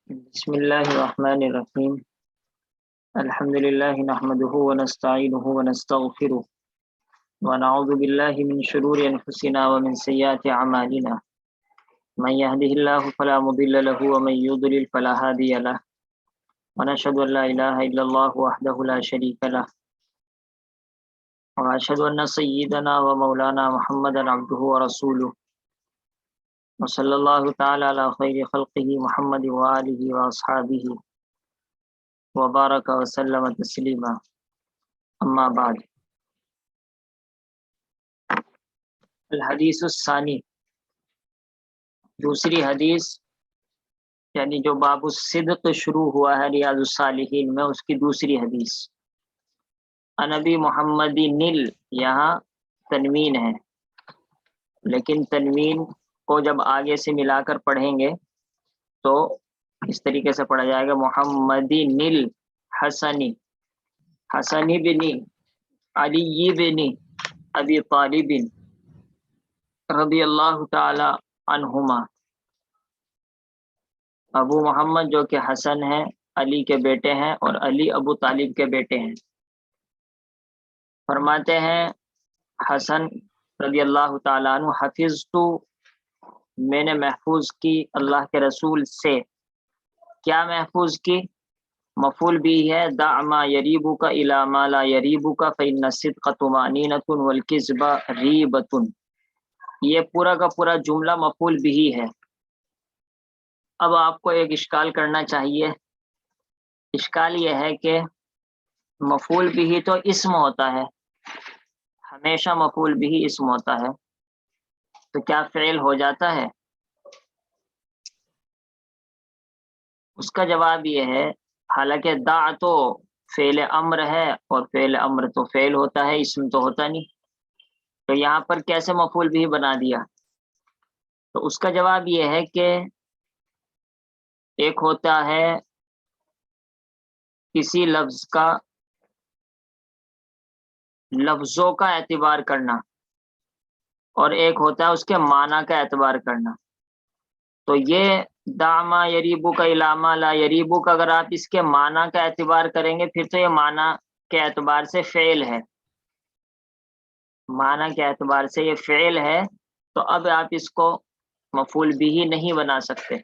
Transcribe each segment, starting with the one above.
بسم الله الرحمن الرحيم. الحمد لله نحمده ونستعينه ونستغفره ونعوذ بالله من شرور أنفسنا ومن سيئات أعمالنا. من يهده الله فلا مضل له ومن يضلل فلا هادي له. ونشهد أن لا إله إلا الله وحده لا شريك له. وأشهد أن سيدنا ومولانا محمدا عبده ورسوله. وصلى الله تعالى على خير خلقه محمد وآله وأصحابه وبارك وسلم تسلیما. اما بعد. الحدیث الثانی، دوسری حدیث، یعنی جو باب الصدق شروع ہوا ہے ریاض الصالحین میں، اس کی دوسری حدیث. عن ابی محمد نل، یہاں تنوین ہے، لیکن تنوین کو جب آگے سے ملا کر پڑھیں گے تو اس طریقے سے پڑھا جائے گا محمدی نل حسنی، حسنی بن علی بن ابی طالب رضی اللہ تعالی عنہما. ابو محمد جو کہ حسن ہیں، علی کے بیٹے ہیں، اور علی ابو طالب کے بیٹے ہیں. فرماتے ہیں حسن رضی اللہ تعالیٰ عنہ، حفظت، میں نے محفوظ کی اللہ کے رسول سے. کیا محفوظ کی؟ مفعول بھی ہے، دع ما یریبک الی ما لا یریبک فإن الصدق طمأنینۃ والکذب ریبۃ. یہ پورا کا پورا جملہ مفعول بھی ہے. اب آپ کو ایک اشکال کرنا چاہیے. اشکال یہ ہے کہ مفعول بھی تو اسم ہوتا ہے، ہمیشہ مفعول بھی اسم ہوتا ہے، تو کیا فعل ہو جاتا ہے؟ اس کا جواب یہ ہے، حالانکہ دع تو فعل امر ہے، اور فعل امر تو فعل ہوتا ہے، اسم تو ہوتا نہیں، تو یہاں پر کیسے مفعول بھی بنا دیا؟ تو اس کا جواب یہ ہے کہ ایک ہوتا ہے کسی لفظ کا لفظوں کا اعتبار کرنا، اور ایک ہوتا ہے اس کے معنی کا اعتبار کرنا. تو یہ دع ما یریبک الی ما لا یریبک، اگر آپ اس کے معنی کا اعتبار کریں گے پھر تو یہ معنی کے اعتبار سے فعل ہے، معنی کے اعتبار سے یہ فعل ہے، تو اب آپ اس کو مفعول بھی نہیں بنا سکتے.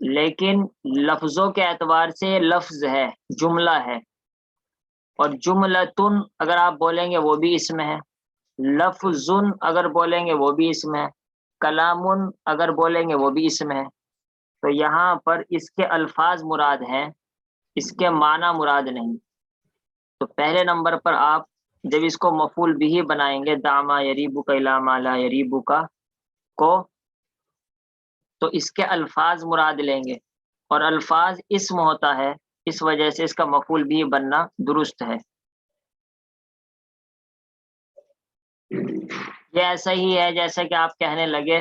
لیکن لفظوں کے اعتبار سے یہ لفظ ہے، جملہ ہے، اور جملتن اگر آپ بولیں گے وہ بھی اسم ہے، لفظن اگر بولیں گے وہ بھی اسم ہے، کلامن اگر بولیں گے وہ بھی اسم ہے. تو یہاں پر اس کے الفاظ مراد ہیں، اس کے معنی مراد نہیں. تو پہلے نمبر پر آپ جب اس کو مفعول بھی بنائیں گے، دع ما یریبک الی ما لا یریبک کو، تو اس کے الفاظ مراد لیں گے، اور الفاظ اسم ہوتا ہے، اس وجہ سے اس کا مفعول بھی بننا درست ہے. یہ ایسا ہی ہے جیسا کہ آپ کہنے لگے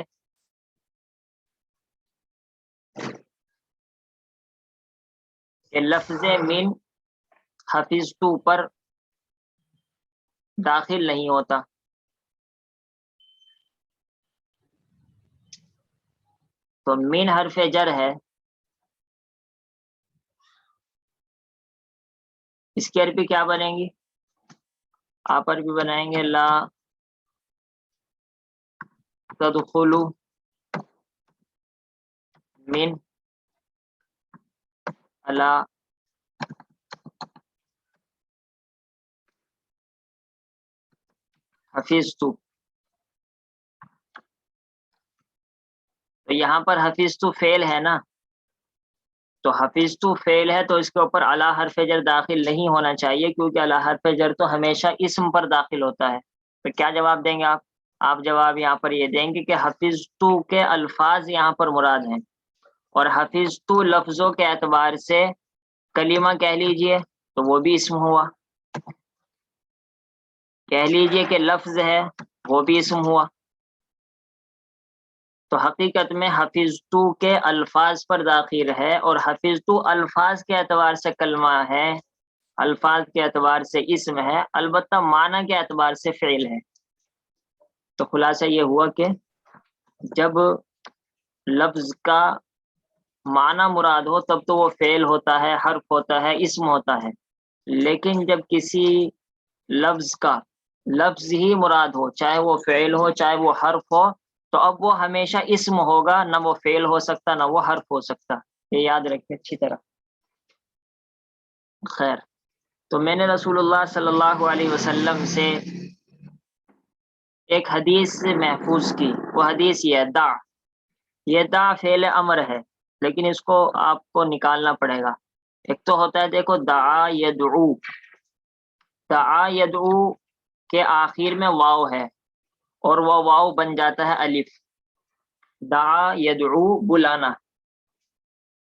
کہ لفظ من حفظت پر داخل نہیں ہوتا. تو من حرف جر ہے، اس کی عربی کیا بنیں گی؟ آپ عربی بنائیں گے لا تدخلو من علی حفظت. تو یہاں پر حفظت فعل ہے نا، تو حفظت فعل ہے تو اس کے اوپر علی حرف جر داخل نہیں ہونا چاہیے، کیونکہ علی حرف جر تو ہمیشہ اسم پر داخل ہوتا ہے. تو کیا جواب دیں گے آپ جواب یہاں پر یہ دیں گے کہ حفظت کے الفاظ یہاں پر مراد ہیں، اور حفظت لفظوں کے اعتبار سے کلمہ کہہ لیجئے تو وہ بھی اسم ہوا، کہہ لیجئے کہ لفظ ہے وہ بھی اسم ہوا. تو حقیقت میں حفظت کے الفاظ پر داخل ہے، اور حفظت الفاظ کے اعتبار سے کلمہ ہے، الفاظ کے اعتبار سے اسم ہے، البتہ معنی کے اعتبار سے فعل ہے. تو خلاصہ یہ ہوا کہ جب لفظ کا معنی مراد ہو تب تو وہ فعل ہوتا ہے، حرف ہوتا ہے، اسم ہوتا ہے، لیکن جب کسی لفظ کا لفظ ہی مراد ہو، چاہے وہ فعل ہو چاہے وہ حرف ہو، تو اب وہ ہمیشہ اسم ہوگا، نہ وہ فعل ہو سکتا نہ وہ حرف ہو سکتا، یہ یاد رکھیں اچھی طرح۔ خیر، تو میں نے رسول اللہ صلی اللہ علیہ وسلم سے ایک حدیث محفوظ کی، وہ حدیث یہ ہے دع، یہ دع فعل امر ہے، لیکن اس کو آپ کو نکالنا پڑے گا۔ ایک تو ہوتا ہے دیکھو دعا یدعو، دعا یدعو کے آخر میں واو ہے اور وہ واو بن جاتا ہے الف۔ دعا یدعو بلانا،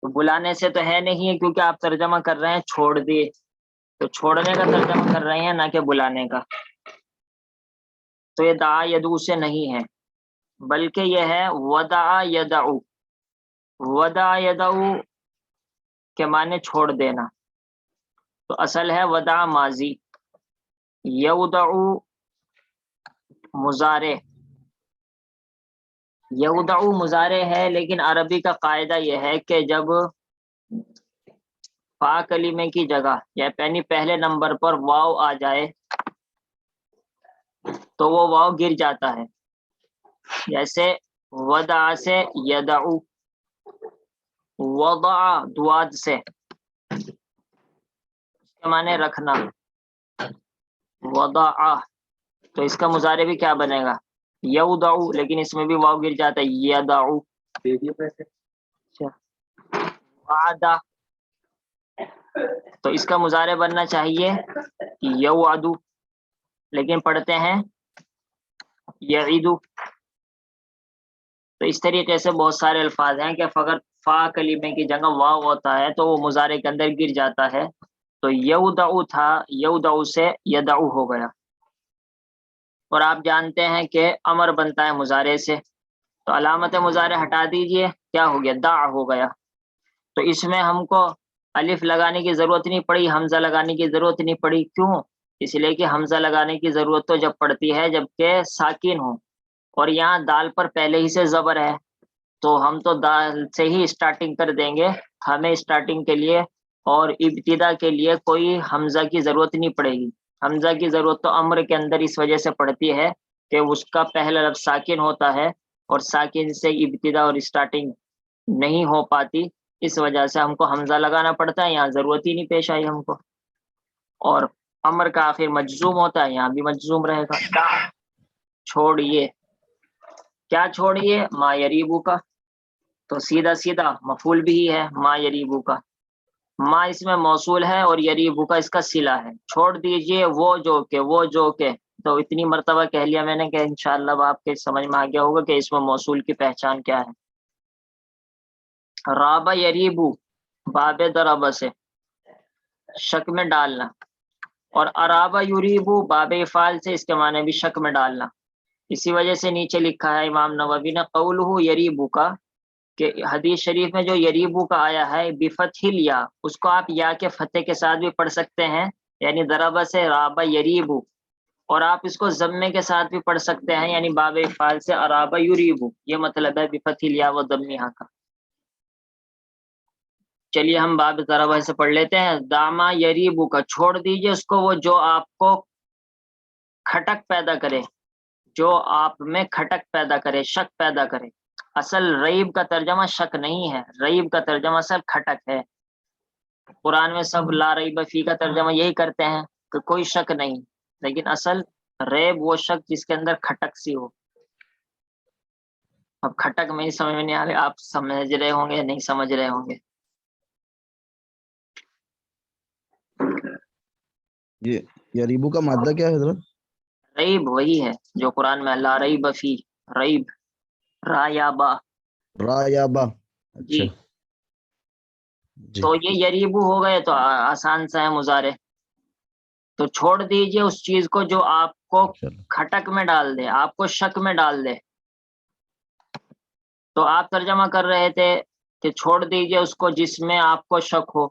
تو بلانے سے تو ہے نہیں، کیونکہ آپ ترجمہ کر رہے ہیں چھوڑ دیے، تو چھوڑنے کا ترجمہ کر رہے ہیں نہ کہ بلانے کا، تو یہ دعا یدعو سے نہیں ہے، بلکہ یہ ہے ودعا یدعو۔ ودعا یدعو کے معنی چھوڑ دینا، تو اصل ہے ودعا ماضی، یودعو مضارع، یودعو مضارع ہے، لیکن عربی کا قاعدہ یہ ہے کہ جب فا کلمے کی جگہ یعنی پہلے نمبر پر واو آ جائے تو وہ واو گر جاتا ہے، جیسے ودع سے یدعو، وضع دواد سے، اس کے معنی رکھنا، وضع، تو اس کا مضارع بھی کیا بنے گا یودعو، لیکن اس میں بھی واو گر جاتا ہے یدعو۔ وعدہ، تو اس کا مضارع بننا چاہیے یوعدو، لیکن پڑھتے ہیں یعیدو۔ تو اس طریقے سے بہت سارے الفاظ ہیں کہ اگر فا کلمے کی جگہ واو ہوتا ہے تو وہ مضارع کے اندر گر جاتا ہے، تو یودعو تھا، یودعو سے یدعو ہو گیا۔ اور آپ جانتے ہیں کہ امر بنتا ہے مضارع سے، تو علامت مضارع ہٹا دیجئے، کیا ہو گیا دع ہو گیا، تو اس میں ہم کو الف لگانے کی ضرورت نہیں پڑی، حمزہ لگانے کی ضرورت نہیں پڑی، کیوں؟ اس لیے کہ حمزہ لگانے کی ضرورت تو جب پڑتی ہے جبکہ ساکن ہو، اور یہاں دال پر پہلے ہی سے زبر ہے، تو ہم تو دال سے ہی اسٹارٹنگ کر دیں گے، ہمیں اسٹارٹنگ کے لیے اور ابتدا کے لیے کوئی حمزہ کی ضرورت نہیں پڑے گی۔ حمزہ کی ضرورت تو امر کے اندر اس وجہ سے پڑتی ہے کہ اس کا پہلا لفظ ساکن ہوتا ہے، اور ساکن سے ابتدا اور اسٹارٹنگ نہیں ہو پاتی، اس وجہ سے ہم کو حمزہ لگانا پڑتا ہے، یہاں ضرورت ہی نہیں پیش آئی ہم کو۔ اور امر کا آخر مجزوم ہوتا ہے، یہاں بھی مجزوم رہے گا۔ چھوڑیے، کیا چھوڑیے؟ ما یریبو کا، تو سیدھا سیدھا مفعول بھی ہے ما یریبو کا، ما اس میں موصول ہے اور یریبو کا اس کا صلہ ہے، چھوڑ دیجئے وہ جو کہ، وہ جو کہ، تو اتنی مرتبہ کہہ لیا میں نے کہ انشاءاللہ اب آپ کے سمجھ میں آ گیا ہوگا کہ اس میں موصول کی پہچان کیا ہے۔ رابع یریبو، باب ضرب سے شک میں ڈالنا، اور ارابہ یریبو باب افعال سے اس کے معنی بھی شک میں ڈالنا، اسی وجہ سے نیچے لکھا ہے امام نووی نے قولہ یریبو کا، کہ حدیث شریف میں جو یریبو کا آیا ہے بفتح الیا، اس کو آپ یا کے فتح کے ساتھ بھی پڑھ سکتے ہیں، یعنی ضرب سے رابع یریبو، اور آپ اس کو ضمے کے ساتھ بھی پڑھ سکتے ہیں، یعنی باب افعال سے ارابہ یریبو، یہ مطلب ہے بفتح الیا و ضمہ کا۔ چلیے ہم باب ضربہ سے پڑھ لیتے ہیں۔ داما یریبو کا، چھوڑ دیجئے اس کو وہ جو آپ کو کھٹک پیدا کرے، جو آپ میں کھٹک پیدا کرے، شک پیدا کرے۔ اصل ریب کا ترجمہ شک نہیں ہے، ریب کا ترجمہ صرف کھٹک ہے، قرآن میں سب لا ریب فی کا ترجمہ یہی کرتے ہیں کہ کوئی شک نہیں، لیکن اصل ریب وہ شک جس کے اندر کھٹک سی ہو۔ اب کھٹک میں ہی سمجھ میں نہیں آ رہا، آپ سمجھ رہے ہوں گے نہیں سمجھ رہے ہوں گے؟ یہ یریبو کا مادہ کیا ہے حضرت؟ ریب وہی ہے جو قرآن میں لا ریب فی، ریب را یا با، را یا با، جی اچھا جی تو یہ یریبو ہو گئے تو آسان سا ہے مضارع، تو چھوڑ دیجئے اس چیز کو جو آپ کو انشاءاللہ۔ کھٹک میں ڈال دے، آپ کو شک میں ڈال دے، تو آپ ترجمہ کر رہے تھے کہ چھوڑ دیجئے اس کو جس میں آپ کو شک ہو،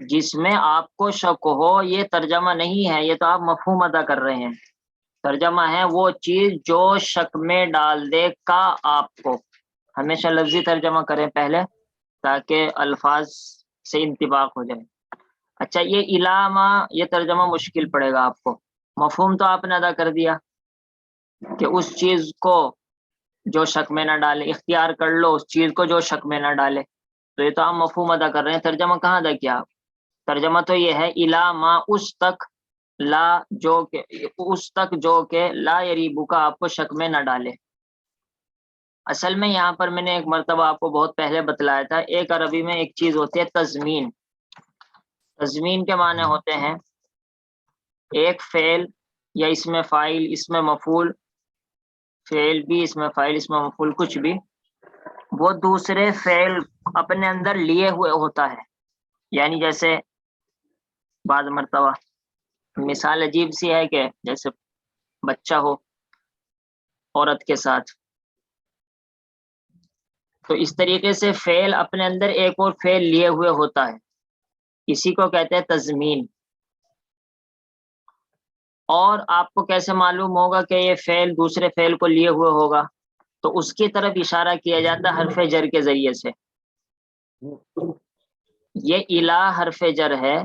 جس میں آپ کو شک ہو، یہ ترجمہ نہیں ہے، یہ تو آپ مفہوم ادا کر رہے ہیں، ترجمہ ہے وہ چیز جو شک میں ڈال دے کا آپ کو، ہمیشہ لفظی ترجمہ کریں پہلے، تاکہ الفاظ سے انطباق ہو جائے۔ اچھا، یہ علامہ، یہ ترجمہ مشکل پڑے گا آپ کو۔ مفہوم تو آپ نے ادا کر دیا کہ اس چیز کو جو شک میں نہ ڈالے، اختیار کر لو اس چیز کو جو شک میں نہ ڈالے، تو یہ تو ہم مفہوم ادا کر رہے ہیں۔ ترجمہ کہاں ادا کیا آپ؟ ترجمہ تو یہ ہے علامہ، اس تک، لا جو کہ، اس تک جو کہ لا یریبو کا آپ کو شک میں نہ ڈالے۔ اصل میں یہاں پر میں نے ایک مرتبہ آپ کو بہت پہلے بتلایا تھا، ایک عربی میں ایک چیز ہوتی ہے تضمین۔ تضمین کے معنی ہوتے ہیں ایک فعل یا اس میں فاعل، اس میں مفعول، فعل بھی، اس میں فاعل، اس میں مفعول، کچھ بھی، وہ دوسرے فعل اپنے اندر لیے ہوئے ہوتا ہے۔ یعنی جیسے بعض مرتبہ مثال عجیب سی ہے کہ جیسے بچہ ہو عورت کے ساتھ، تو اس طریقے سے فعل اپنے اندر ایک اور فعل لیے ہوئے ہوتا ہے، اسی کو کہتے ہیں تضمین۔ اور آپ کو کیسے معلوم ہوگا کہ یہ فعل دوسرے فعل کو لیے ہوئے ہوگا؟ تو اس کی طرف اشارہ کیا جاتا ہے حرف جر کے ذریعے سے۔ یہ الا حرف جر ہے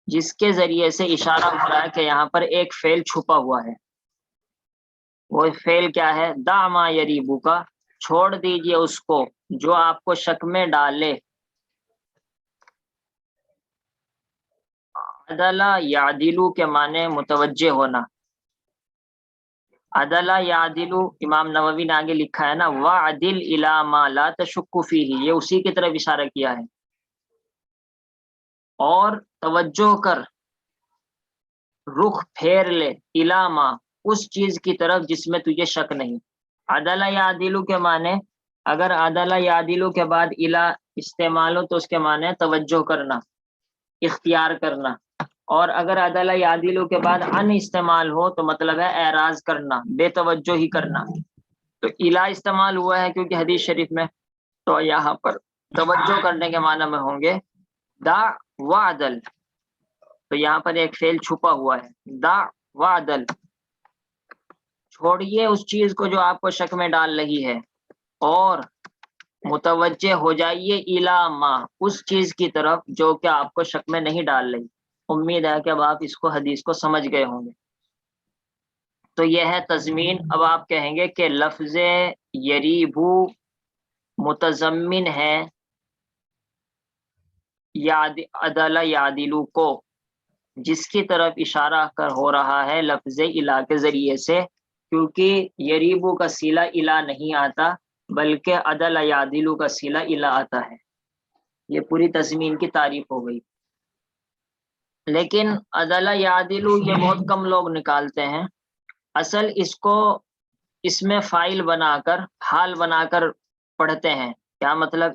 جس کے ذریعے سے اشارہ ہو رہا ہے کہ یہاں پر ایک فعل چھپا ہوا ہے۔ وہ فعل کیا ہے؟ دع ما یریبو کا، چھوڑ دیجئے اس کو جو آپ کو شک میں ڈالے۔ عدل یعدلو کے معنی متوجہ ہونا۔ عدل یعدل، امام نووی نے آگے لکھا ہے نا، وعدل الی ما لا تشک فیہ، یہ اسی کی طرف اشارہ کیا ہے۔ اور توجہ کر، رخ پھیر لے، الی ما، اس چیز کی طرف جس میں تجھے شک نہیں۔ عدل یعدل کے معنی، اگر عدل یعدل کے بعد الی استعمال ہو تو اس کے معنی توجہ کرنا، اختیار کرنا، اور اگر عدل یعدل کے بعد ان استعمال ہو تو مطلب ہے اعراض کرنا، بے توجہی کرنا۔ تو الی استعمال ہوا ہے کیونکہ حدیث شریف میں، تو یہاں پر توجہ کرنے کے معنی میں ہوں گے دع وعدل، تو یہاں پر ایک فعل چھپا ہوا ہے، دع وعدل، چھوڑیے اس چیز کو جو آپ کو شک میں ڈال رہی ہے، اور متوجہ ہو جائیے الی ما، اس چیز کی طرف جو کہ آپ کو شک میں نہیں ڈال رہی۔ امید ہے کہ اب آپ اس کو حدیث کو سمجھ گئے ہوں گے۔ تو یہ ہے تضمین۔ اب آپ کہیں گے کہ لفظ یریبو متضمن ہے عدل یعدلو کو، جس کی طرف اشارہ کر ہو رہا ہے لفظ الا کے ذریعے سے، کیونکہ یریبو کا صیغہ الا نہیں آتا بلکہ عدل یعدلو کا صیغہ الا آتا ہے۔ یہ پوری تضمین کی تعریف ہو گئی۔ لیکن عدل یعدلو یہ بہت کم لوگ نکالتے ہیں۔ اصل اس کو اس میں فاعل بنا کر، حال بنا کر پڑھتے ہیں۔ کیا مطلب؟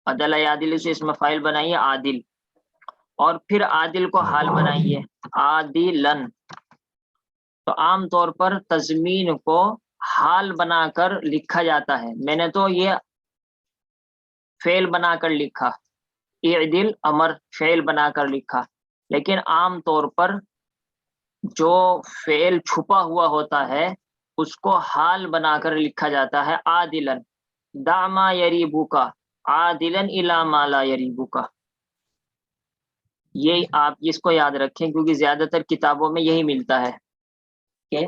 عدل یعدل سے اس میں فاعل بنائیے عادل، اور پھر عادل کو حال بنائیے عادلن۔ تو عام طور پر تضمین کو حال بنا کر لکھا جاتا ہے۔ میں نے تو یہ فعل بنا کر لکھا، اعدل امر فعل بنا کر لکھا، لیکن عام طور پر جو فعل چھپا ہوا ہوتا ہے اس کو حال بنا کر لکھا جاتا ہے عادلن، دع ما یریبو کا عادلن الی ما لا یریبو کا۔ یہ آپ اس کو یاد رکھیں کیونکہ زیادہ تر کتابوں میں یہی ملتا ہے کہ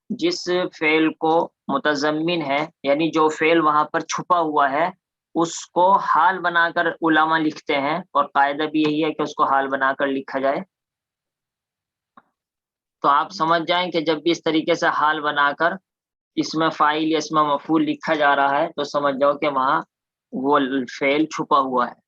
جس فعل کو متضمن ہے، یعنی جو فعل وہاں پر چھپا ہوا ہے، اس کو حال بنا کر علماء لکھتے ہیں، اور قاعدہ بھی یہی ہے کہ اس کو حال بنا کر لکھا جائے۔ تو آپ سمجھ جائیں کہ جب بھی اس طریقے سے حال بنا کر اس میں فاعل یا اس میں مفعول لکھا جا رہا ہے تو سمجھ جاؤ کہ وہاں وہ فعل چھپا ہوا ہے۔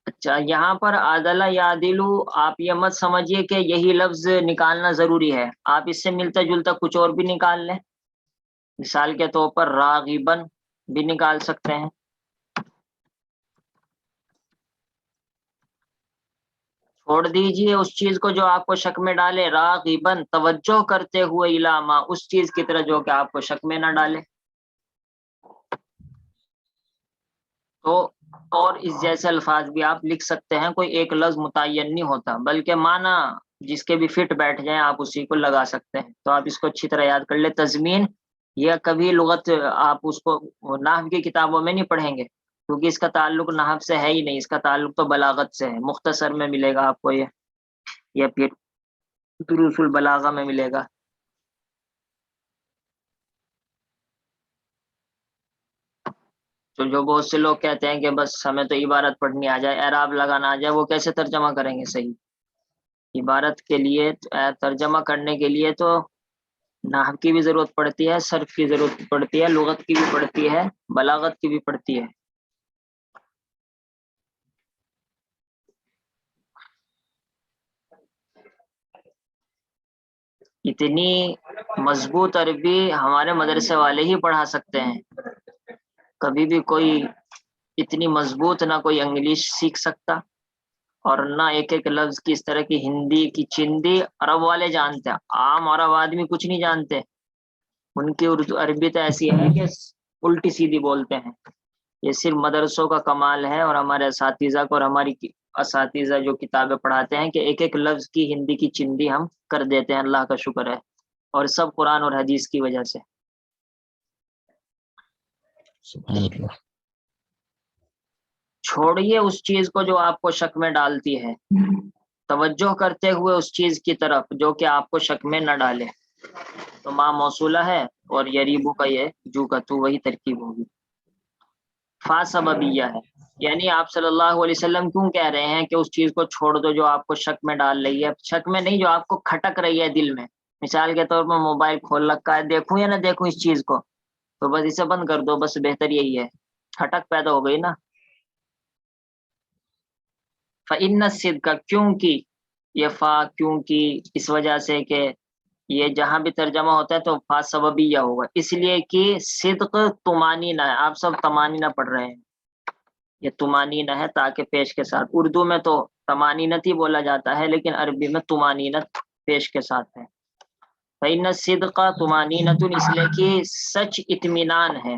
اچھا، یہاں پر عدل یعدلو آپ یہ مت سمجھیے کہ یہی لفظ نکالنا ضروری ہے، آپ اس سے ملتا جلتا کچھ اور بھی نکال لیں۔ مثال کے طور پر راغبن بھی نکال سکتے ہیں۔ چھوڑ دیجئے اس چیز کو جو آپ کو شک میں ڈالے، راغبن توجہ کرتے ہوئے علامہ، اس چیز کی طرح جو کہ آپ کو شک میں نہ ڈالے۔ تو اور اس جیسے الفاظ بھی آپ لکھ سکتے ہیں، کوئی ایک لفظ متعین نہیں ہوتا بلکہ معنی جس کے بھی فٹ بیٹھ جائیں آپ اسی کو لگا سکتے ہیں۔ تو آپ اس کو اچھی طرح یاد کر لیں۔ تضمین یا کبھی لغت آپ اس کو نحو کی کتابوں میں نہیں پڑھیں گے، کیونکہ اس کا تعلق نحو سے ہے ہی نہیں، اس کا تعلق تو بلاغت سے ہے. مختصر میں ملے گا آپ کو یہ، یا پھر دروس البلاغہ میں ملے گا. تو جو بہت سے لوگ کہتے ہیں کہ بس ہمیں تو عبارت پڑھنی آ جائے، اعراب لگانا آ جائے، وہ کیسے ترجمہ کریں گے صحیح؟ عبارت کے لیے ترجمہ کرنے کے لیے تو نحو کی بھی ضرورت پڑتی ہے، صرف کی ضرورت پڑتی ہے، لغت کی بھی پڑتی ہے، بلاغت کی بھی پڑتی ہے. اتنی مضبوط عربی ہمارے مدرسے والے ہی پڑھا سکتے ہیں. کبھی بھی کوئی اتنی مضبوط نہ کوئی انگلش سیکھ سکتا، اور نہ ایک ایک لفظ کی اس طرح کی ہندی کی چندی عرب والے جانتے ہیں، عام عرب آدمی کچھ نہیں جانتے. ان کی اردو عربی تو ایسی ہے کہ الٹی سیدھی بولتے ہیں. یہ صرف مدرسوں کا کمال ہے، اور ہمارے اساتذہ کو اور ہماری اساتذہ جو کتابیں پڑھاتے ہیں کہ ایک ایک لفظ کی ہندی کی چندی ہم کر دیتے ہیں. اللہ کا شکر ہے، اور سب قرآن اور حدیث کی وجہ سے. سبحان اللہ. چھوڑیے اس چیز کو جو آپ کو شک میں ڈالتی ہے، توجہ کرتے ہوئے اس چیز کی طرف جو کہ آپ کو شک میں نہ ڈالے. تو ماں موصولہ ہے، اور یریبو کا یہ جو کا تو وہی ترکیب ہوگی. فا سببیہ ہے، یعنی آپ صلی اللہ علیہ وسلم کیوں کہہ رہے ہیں کہ اس چیز کو چھوڑ دو جو آپ کو شک میں ڈال رہی ہے؟ شک میں نہیں، جو آپ کو کھٹک رہی ہے دل میں. مثال کے طور پر موبائل کھول رکھا ہے، دیکھوں یا نہ دیکھوں اس چیز کو، تو بس اسے بند کر دو، بس بہتر یہی ہے. کھٹک پیدا ہو گئی نا. فَإِنَّ الصِّدْقَ، کیونکہ یہ فا کیونکہ اس وجہ سے کہ یہ جہاں بھی ترجمہ ہوتا ہے تو فا سببیہ ہوگا، اس لیے کہ صدق طمانینہ ہے. آپ سب طمانینہ پڑھ رہے ہیں، یہ طمانینہ ہے تاکہ پیش کے ساتھ. اردو میں تو طمانینت ہی بولا جاتا ہے، لیکن عربی میں طمانینت پیش کے ساتھ ہے. فَإِنَّ الصِّدْقَ طمانینۃ، اس لیے کہ سچ اطمینان ہے.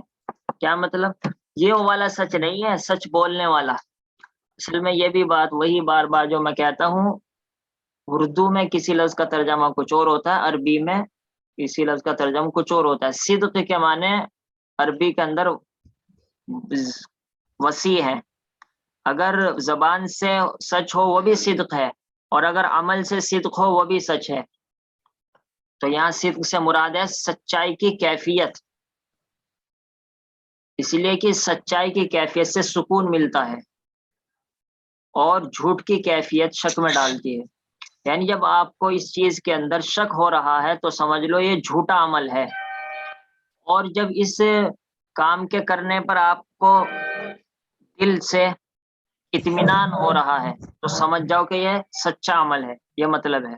کیا مطلب؟ یہ وہ والا سچ نہیں ہے، سچ بولنے والا. اصل میں یہ بھی بات وہی بار بار جو میں کہتا ہوں، اردو میں کسی لفظ کا ترجمہ کچھ اور ہوتا ہے، عربی میں کسی لفظ کا ترجمہ کچھ اور ہوتا ہے. صدق کے معنی عربی کے اندر وسیع ہے. اگر زبان سے سچ ہو وہ بھی صدق ہے، اور اگر عمل سے صدق ہو وہ بھی سچ ہے. تو یہاں صدق سے مراد ہے سچائی کی کیفیت، اس لیے کہ سچائی کی کیفیت سے سکون ملتا ہے، اور جھوٹ کی کیفیت شک میں ڈالتی ہے. یعنی جب آپ کو اس چیز کے اندر شک ہو رہا ہے تو سمجھ لو یہ جھوٹا عمل ہے، اور جب اس کام کے کرنے پر آپ کو دل سے اطمینان ہو رہا ہے تو سمجھ جاؤ کہ یہ سچا عمل ہے. یہ مطلب ہے.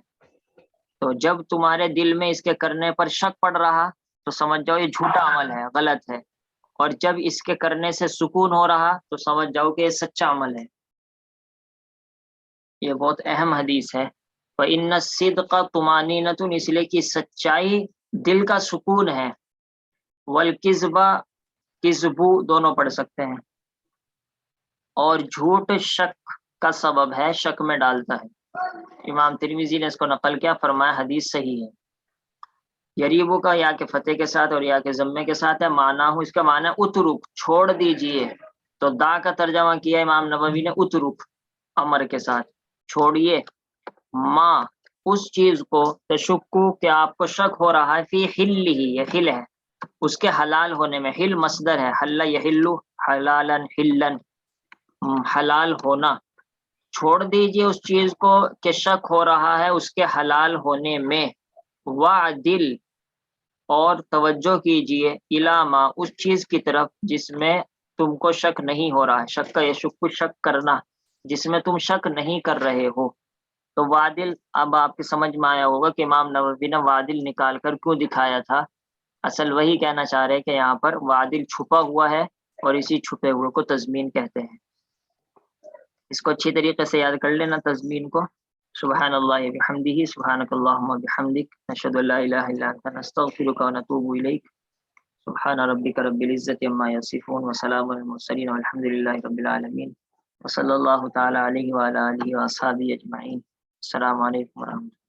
تو جب تمہارے دل میں اس کے کرنے پر شک پڑ رہا تو سمجھ جاؤ یہ جھوٹا عمل ہے، غلط ہے. اور جب اس کے کرنے سے سکون ہو رہا تو سمجھ جاؤ کہ یہ سچا عمل ہے. یہ بہت اہم حدیث ہے. فَإِنَّ الصِّدْقَ طُمَانِینَةٌ، اس لیے کہ سچائی دل کا سکون ہے. وَالْكِذْبَ، کذبو دونوں پڑھ سکتے ہیں. اور جھوٹ شک کا سبب ہے، شک میں ڈالتا ہے. امام ترمذی نے اس کو نقل کیا، فرمایا حدیث صحیح ہے. یریبو کا یا کے فتح کے ساتھ اور یا کے ضمے کے ساتھ ہے. معنی ہوں، اس کا معنی اترک، چھوڑ دیجئے. تو دا کا ترجمہ کیا امام نووی نے اترک، امر کے ساتھ، چھوڑیے. ماں، اس چیز کو، تشکو کہ آپ کو شک ہو رہا ہے، فی حلہ، یہ حل ہے، اس کے حلال ہونے میں. حل مصدر ہے، حل یحلو حلالا حلن، حلال ہونا. چھوڑ دیجئے اس چیز کو کہ شک ہو رہا ہے اس کے حلال ہونے میں. وعدل، اور توجہ کیجئے، الاما، اس چیز کی طرف جس میں تم کو شک نہیں ہو رہا ہے. شک کا یہ شک کرنا، جس میں تم شک نہیں کر رہے ہو. تو وادل، اب آپ کی سمجھ میں آیا ہوگا کہ امام نووی نے وادل نکال کر کیوں دکھایا تھا. اصل وہی کہنا چاہ رہے کہ یہاں پر وادل چھپا ہوا ہے، اور اسی چھپے ہوئے کو تضمین کہتے ہیں. اس کو اچھی طریقے سے یاد کر لینا تضمین کو. سبحان اللہ بحمدہ، سبحانک اللہم وبحمدک، نشہد ان لا الہ الا انت، نستغفرک ونتوب الیک. سبحان ربک رب العزۃ عما یصفون، وسلام علی المرسلین، والحمد للہ رب العالمین، وصلی اللہ تعالی علیہ وعلی آلہ واصحابہ اجمعین. السلام علیکم ورحمۃ اللہ.